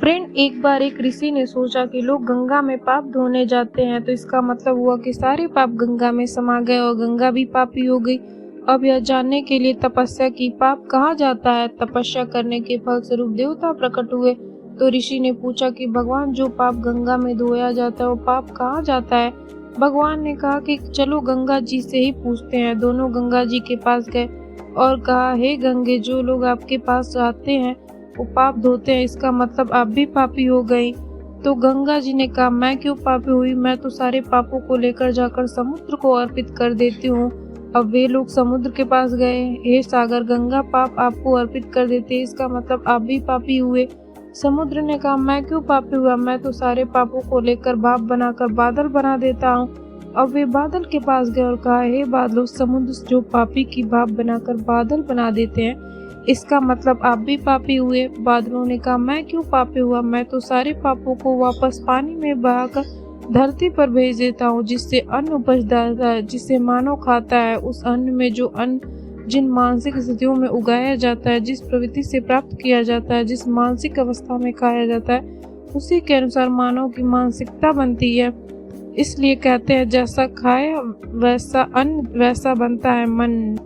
Friend, एक बार एक ऋषि ने सोचा कि लोग गंगा में पाप धोने जाते हैं तो इसका मतलब हुआ कि सारे पाप गंगा में समा गए और गंगा भी पापी हो गई। अब यह जानने के लिए तपस्या की पाप कहाँ जाता है। तपस्या करने के फलस्वरूप देवता प्रकट हुए। तो ऋषि ने पूछा कि भगवान, जो पाप गंगा में धोया जाता है वो पाप कहाँ जाता है। भगवान ने कहा कि चलो गंगा जी से ही पूछते हैं। दोनों गंगा जी के पास गए और कहा, हे गंगे, जो लोग आपके पास आते हैं वो पाप धोते हैं, इसका मतलब आप भी पापी हो गई। तो गंगा जी ने कहा, मैं क्यों पापी हुई, मैं तो सारे पापों को लेकर जाकर समुद्र को अर्पित कर देती हूँ। अब वे लोग समुद्र के पास गए। हे सागर, गंगा पाप आपको अर्पित कर देते, इसका मतलब आप भी पापी हुए। समुद्र ने कहा, मैं क्यों पापी हुआ, मैं तो सारे पापों को लेकर भाप बनाकर बादल बना देता हूँ। अब वे बादल के पास गए और कहा, हे बादलों, समुद्र जो पापी की भाप बनाकर बादल बना देते हैं, इसका मतलब आप भी पापी हुए। बादलों ने कहा, मैं क्यों पापी हुआ, मैं तो सारे पापों को वापस पानी में बहाकर धरती पर भेज देता हूँ, जिससे अन्न उपजता है, जिसे मानव खाता है। उस अन्न में जो अन्न जिन मानसिक स्थितियों में उगाया जाता है, जिस प्रवृत्ति से प्राप्त किया जाता है, जिस मानसिक अवस्था में खाया जाता है, उसी के अनुसार मानव की मानसिकता बनती है। इसलिए कहते हैं, जैसा खाया वैसा अन्न, वैसा बनता है मन।